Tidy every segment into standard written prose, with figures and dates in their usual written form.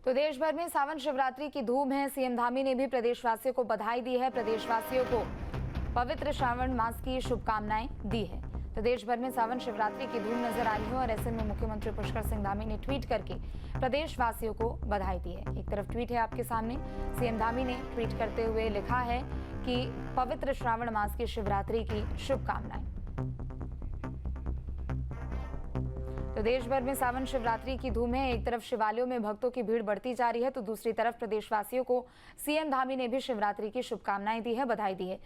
तो देश भर में सावन शिवरात्रि की धूम है। सीएम धामी ने भी प्रदेशवासियों को बधाई दी है। प्रदेशवासियों को पवित्र श्रावण मास की शुभकामनाएं दी है। तो देश भर में सावन शिवरात्रि की धूम नजर आ रही है और ऐसे में मुख्यमंत्री पुष्कर सिंह धामी ने ट्वीट करके प्रदेशवासियों को बधाई दी है। एक तरफ ट्वीट है आपके सामने। सीएम धामी ने ट्वीट करते हुए लिखा है कि पवित्र श्रावण मास की शिवरात्रि की शुभकामनाएं। तो देश भर में सावन शिवरात्रि की धूम है। एक तरफ शिवालयों में भक्तों की भीड़ बढ़ती जा रही है तो दूसरी तरफ प्रदेशवासियों को सीएम धामी ने भी शिवरात्रि की शुभकामनाएं दी है, बधाई दी है।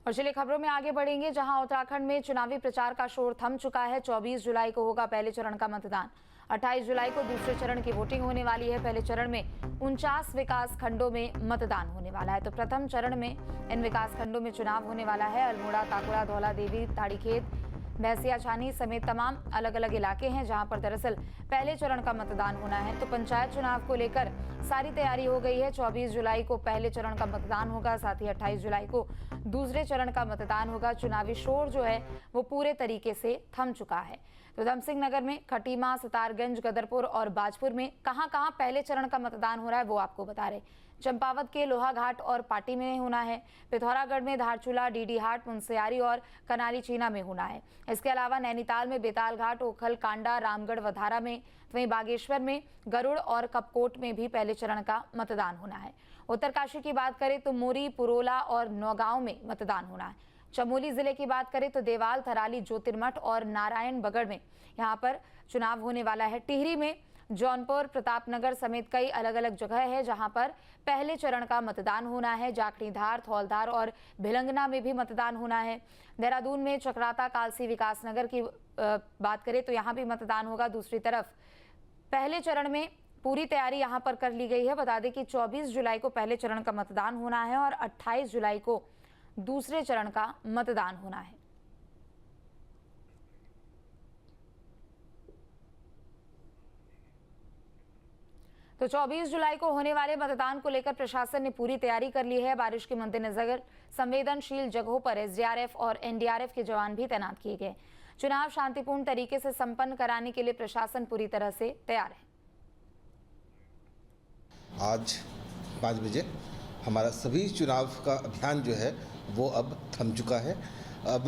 और चलिए खबरों में आगे बढ़ेंगे, जहां उत्तराखंड में चुनावी प्रचार का शोर थम चुका है। 24 जुलाई को होगा पहले चरण का मतदान। 28 जुलाई को दूसरे चरण की वोटिंग होने वाली है। पहले चरण में 49 विकास खंडों में मतदान होने वाला है। तो प्रथम चरण में इन विकास खंडों में चुनाव होने वाला है। अल्मोड़ा, ताकुड़ा, धौला देवी, ताड़ीखेत, भैंसिया छानी समेत तमाम अलग अलग इलाके हैं जहां पर दरअसल पहले चरण का मतदान होना है। तो पंचायत चुनाव को लेकर सारी तैयारी हो गई है। 24 जुलाई को पहले चरण का मतदान होगा, साथ ही 28 जुलाई को दूसरे चरण का मतदान होगा। चुनावी शोर जो है वो पूरे तरीके से थम चुका है। तो उधमसिंह नगर में, खटीमा, सितारगंज, गदरपुर और बाजपुर में कहां पहले चरण का मतदान हो रहा है वो आपको बता रहे। चंपावत के लोहाघाट और पाटी में होना है। पिथौरागढ़ में धारचूला, डीडीहाट, मुनस्यारी और कनाली चीना में होना है। इसके अलावा नैनीताल में बेतालघाट, ओखल, कांडा, रामगढ़, वधारा में, वहीं बागेश्वर में, गरुड़ और कपकोट में भी पहले चरण का मतदान होना है। उत्तरकाशी की बात करें तो मोरी, पुरोला और नौगांव में मतदान होना है। चमोली जिले की बात करें तो देवाल, थराली, ज्योतिर्मठ और नारायणबगड़ में यहाँ पर चुनाव होने वाला है। टिहरी में, जौनपुर, प्रतापनगर समेत कई अलग अलग जगह है जहां पर पहले चरण का मतदान होना है। जाखणीधार, थौलधार और भिलंगना में भी मतदान होना है। देहरादून में चक्राता, कालसी, विकासनगर की बात करें तो यहाँ भी मतदान होगा। दूसरी तरफ पहले चरण में पूरी तैयारी यहाँ पर कर ली गई है। बता दें कि 24 जुलाई को पहले चरण का मतदान होना है और 28 जुलाई को दूसरे चरण का मतदान होना है। तो 24 जुलाई को होने वाले मतदान को लेकर प्रशासन ने पूरी तैयारी कर ली है। बारिश के मद्देनजर संवेदनशील जगहों पर एसडीआरएफ और एनडीआरएफ के जवान भी तैनात किए गए। चुनाव शांतिपूर्ण तरीके से संपन्न कराने के लिए प्रशासन पूरी तरह से तैयार है। आज 5 बजे हमारा सभी चुनाव का अभियान जो है वो अब थम चुका है। अब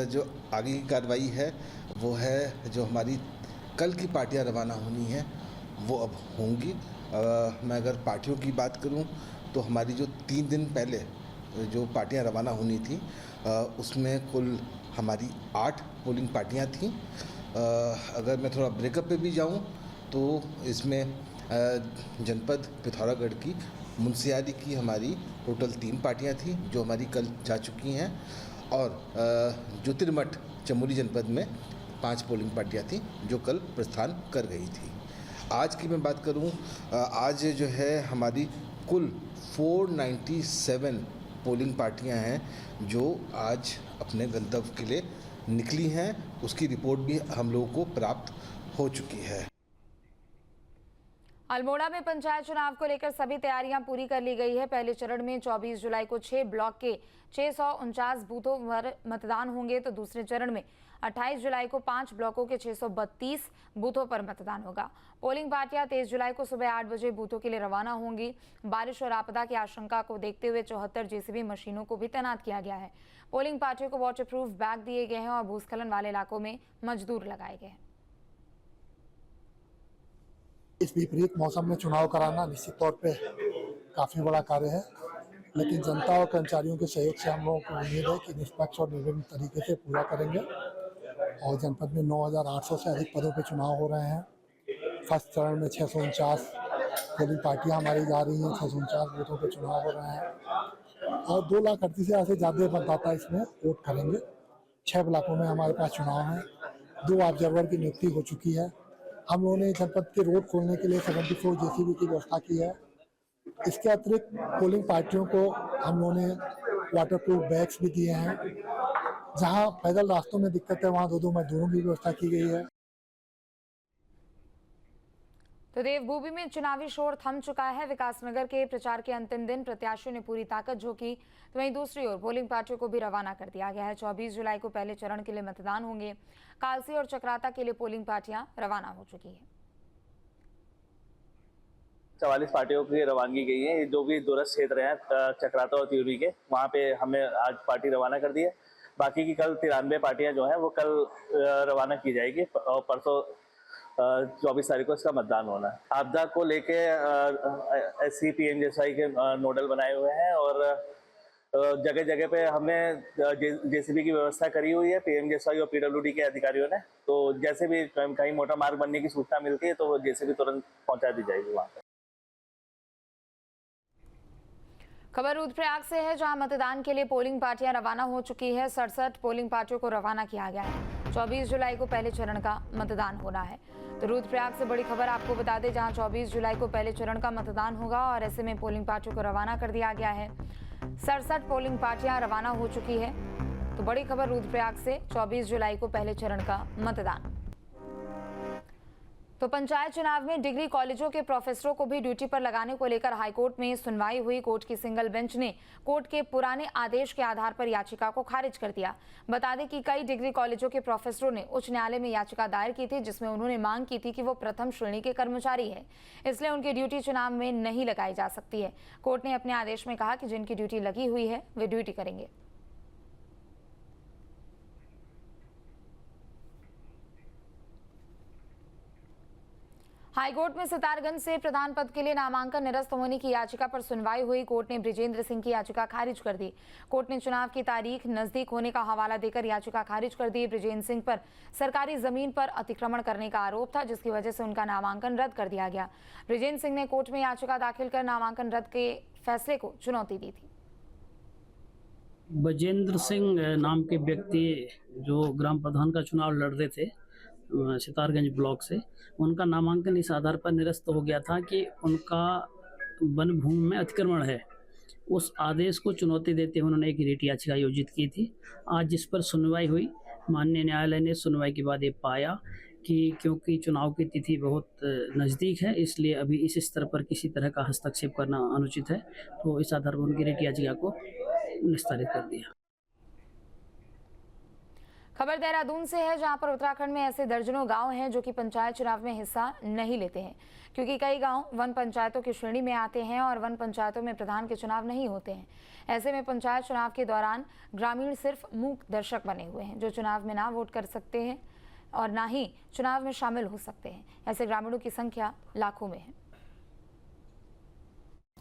जो आगे की कार्रवाई है वो है जो हमारी कल की पार्टियां रवाना होनी है वो अब होंगी। मैं अगर पार्टियों की बात करूं तो हमारी जो 3 दिन पहले जो पार्टियां रवाना होनी थी उसमें कुल हमारी 8 पोलिंग पार्टियां थीं। अगर मैं थोड़ा ब्रेकअप पे भी जाऊं तो इसमें जनपद पिथौरागढ़ की, मुनस्यारी की हमारी टोटल 3 पार्टियां थीं जो हमारी कल जा चुकी हैं और ज्योतिर्मठ चमोली जनपद में 5 पोलिंग पार्टियां थीं जो कल प्रस्थान कर गई थी। आज की मैं बात करूं, आज जो है हमारी कुल 497 पोलिंग पार्टियां हैं जो आज अपने गंतव्य के लिए निकली हैं। उसकी रिपोर्ट भी हम लोगों को प्राप्त हो चुकी है। अल्मोड़ा में पंचायत चुनाव को लेकर सभी तैयारियां पूरी कर ली गई है। पहले चरण में 24 जुलाई को 6 ब्लॉक के 649 बूथों पर मतदान होंगे तो दूसरे चरण में 28 जुलाई को 5 ब्लॉकों के 632 बूथों पर मतदान होगा। पोलिंग पार्टियां 23 जुलाई को सुबह 8 बजे बूथों के लिए रवाना होंगी। बारिश और आपदा की आशंका को देखते हुए 74 जेसीबी मशीनों को भी तैनात किया गया है। पोलिंग पार्टियों को वाटरप्रूफ बैग दिए गए हैं और भूस्खलन वाले इलाकों में मजदूर लगाए गए हैं। इस विपरीत मौसम में चुनाव कराना निश्चित तौर पे काफ़ी बड़ा कार्य है, लेकिन जनता और कर्मचारियों के सहयोग से हम लोगों को उम्मीद है कि निष्पक्ष और निर्विघ्न तरीके से पूरा करेंगे। और जनपद में 9,800 से अधिक पदों पे चुनाव हो रहे हैं। फर्स्ट चरण में 649 पोलिंग पार्टियाँ हमारी जा रही हैं, 649 बूथों पे चुनाव हो रहे हैं और 2,38,000 से ज़्यादा मतदाता इसमें वोट करेंगे। 6 ब्लॉकों में हमारे पास चुनाव है। 2 ऑब्जर्वर की नियुक्ति हो चुकी है। हम लोगों ने जनपद के रोड खोलने के लिए 74 जेसीबी की व्यवस्था की है। इसके अतिरिक्त पोलिंग पार्टियों को हम लोगों ने वाटरप्रूफ बैग्स भी दिए हैं। जहां पैदल रास्तों में दिक्कत है वहां 2-2 मजदूरों की व्यवस्था की गई है। तो देवभूमि में चुनावी शोर थम चुका है। विकासनगर के प्रचार के अंतिम दिन प्रत्याशियों ने पूरी ताकत झोंकी तो वहीं दूसरी ओर पोलिंग पार्टियों को भी रवाना कर दिया गया है। 24 जुलाई को पहले चरण के लिए मतदान होंगे। कालसी और चक्राता के लिए पोलिंग पार्टियां रवाना हो चुकी है। 44 पार्टियों की रवानगी गई है। जो भी दूरस्थ क्षेत्र हैं चक्राता और त्यूरी के, वहाँ पे हमें आज पार्टी रवाना कर दी है। बाकी की कल 93 पार्टियां जो हैं वो कल रवाना की जाएगी और परसों 24 तारीख को इसका मतदान होना है। आपदा को लेके SC PMJSY के नोडल बनाए हुए हैं और जगह जगह पे हमने JCB की व्यवस्था करी हुई है PMJSY और PWD के अधिकारियों ने। तो जैसे भी कहीं मोटा मार्ग बनने की सूचना मिलती है तो वो JCB तुरंत पहुंचा दी जाएगी वहाँ पे। खबर रुद्रप्रयाग से है, जहां मतदान के लिए पोलिंग पार्टियां रवाना हो चुकी है। 67 पोलिंग पार्टियों को रवाना किया गया है। 24 जुलाई को पहले चरण का मतदान होना है। तो रुद्रप्रयाग से बड़ी खबर आपको बता दें, जहां 24 जुलाई को पहले चरण का मतदान होगा और ऐसे में पोलिंग पार्टियों को रवाना कर दिया गया है। 67 पोलिंग पार्टियां रवाना हो चुकी है। तो बड़ी खबर रुद्रप्रयाग से, 24 जुलाई को पहले चरण का मतदान। तो पंचायत चुनाव में डिग्री कॉलेजों के प्रोफेसरों को भी ड्यूटी पर लगाने को लेकर हाईकोर्ट में सुनवाई हुई। कोर्ट की सिंगल बेंच ने कोर्ट के पुराने आदेश के आधार पर याचिका को खारिज कर दिया। बता दें कि कई डिग्री कॉलेजों के प्रोफेसरों ने उच्च न्यायालय में याचिका दायर की थी, जिसमें उन्होंने मांग की थी कि वो प्रथम श्रेणी के कर्मचारी है, इसलिए उनकी ड्यूटी चुनाव में नहीं लगाई जा सकती है। कोर्ट ने अपने आदेश में कहा कि जिनकी ड्यूटी लगी हुई है वे ड्यूटी करेंगे। हाईकोर्ट में सितारगंज से प्रधान पद के लिए नामांकन निरस्त होने की याचिका पर सुनवाई हुई। कोर्ट ने बृजेंद्र सिंह की याचिका खारिज कर दी। कोर्ट ने चुनाव की तारीख नजदीक होने का हवाला देकर याचिका खारिज कर दी। बृजेंद्र सिंह पर सरकारी जमीन पर अतिक्रमण करने का आरोप था, जिसकी वजह से उनका नामांकन रद्द कर दिया गया। बृजेंद्र सिंह ने कोर्ट में याचिका दाखिल कर नामांकन रद्द के फैसले को चुनौती दी थी। बजेंद्र सिंह नाम के व्यक्ति जो ग्राम प्रधान का चुनाव लड़ रहे थे सितारगंज ब्लॉक से, उनका नामांकन इस आधार पर निरस्त हो गया था कि उनका वन भूमि में अतिक्रमण है। उस आदेश को चुनौती देते हुए उन्होंने एक रिट याचिका आयोजित की थी। आज जिस पर सुनवाई हुई, माननीय न्यायालय ने सुनवाई के बाद ये पाया कि क्योंकि चुनाव की तिथि बहुत नज़दीक है, इसलिए अभी इस स्तर पर किसी तरह का हस्तक्षेप करना अनुचित है। तो इस आधार पर उनकी रिट याचिका को निस्तारित कर दिया। खबर देहरादून से है, जहां पर उत्तराखंड में ऐसे दर्जनों गांव हैं जो कि पंचायत चुनाव में हिस्सा नहीं लेते हैं, क्योंकि कई गांव वन पंचायतों की श्रेणी में आते हैं और वन पंचायतों में प्रधान के चुनाव नहीं होते हैं। ऐसे में पंचायत चुनाव के दौरान ग्रामीण सिर्फ मूक दर्शक बने हुए हैं, जो चुनाव में ना वोट कर सकते हैं और ना ही चुनाव में शामिल हो सकते हैं। ऐसे ग्रामीणों की संख्या लाखों में है।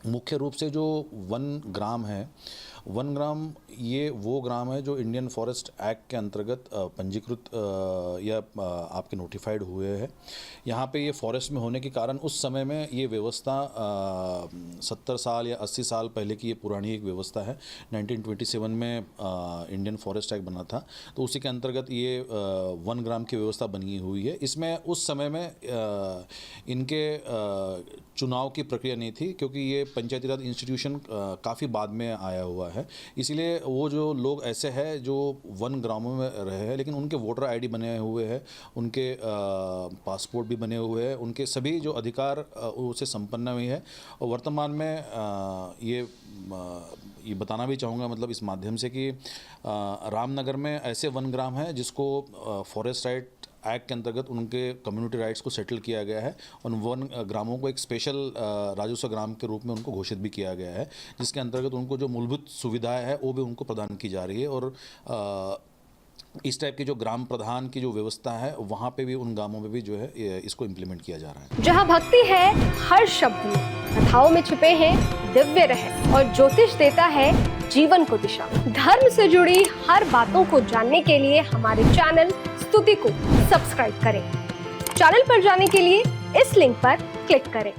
मुख्य रूप से जो वन ग्राम है, वन ग्राम ये वो ग्राम है जो इंडियन फॉरेस्ट एक्ट के अंतर्गत पंजीकृत या आपके नोटिफाइड हुए हैं। यहाँ पे ये फॉरेस्ट में होने के कारण उस समय में ये व्यवस्था 70 साल या 80 साल पहले की ये पुरानी एक व्यवस्था है। 1927 में इंडियन फॉरेस्ट एक्ट बना था, तो उसी के अंतर्गत ये वन ग्राम की व्यवस्था बनी हुई है। इसमें उस समय में इनके चुनाव की प्रक्रिया नहीं थी, क्योंकि ये पंचायती राज इंस्टीट्यूशन काफ़ी बाद में आया हुआ है। इसीलिए वो जो लोग ऐसे हैं जो वन ग्रामों में रहे हैं, लेकिन उनके वोटर आईडी बने हुए हैं, उनके पासपोर्ट भी बने हुए हैं, उनके सभी जो अधिकार उसे संपन्न हुई है। और वर्तमान में ये बताना भी चाहूँगा मतलब इस माध्यम से कि रामनगर में ऐसे वन ग्राम हैं जिसको फॉरेस्ट राइट एक्ट के अंतर्गत उनके कम्युनिटी राइट्स को सेटल किया गया है और वन ग्रामों को एक स्पेशल राजस्व ग्राम के रूप में उनको घोषित भी किया गया है, जिसके अंतर्गत उनको जो मूलभूत सुविधाएं हैं वो भी उनको प्रदान की जा रही है। और इस टाइप की जो ग्राम प्रधान की जो व्यवस्था है, वहाँ पे भी उन गांवों में भी जो है इसको इम्प्लीमेंट किया जा रहा है। जहाँ भक्ति है हर शब्द में, कथाओं में छिपे हैं दिव्य रहस्य और ज्योतिष देता है जीवन को दिशा। धर्म से जुड़ी हर बातों को जानने के लिए हमारे चैनल स्तुति को सब्सक्राइब करें। चैनल पर जाने के लिए इस लिंक पर क्लिक करें।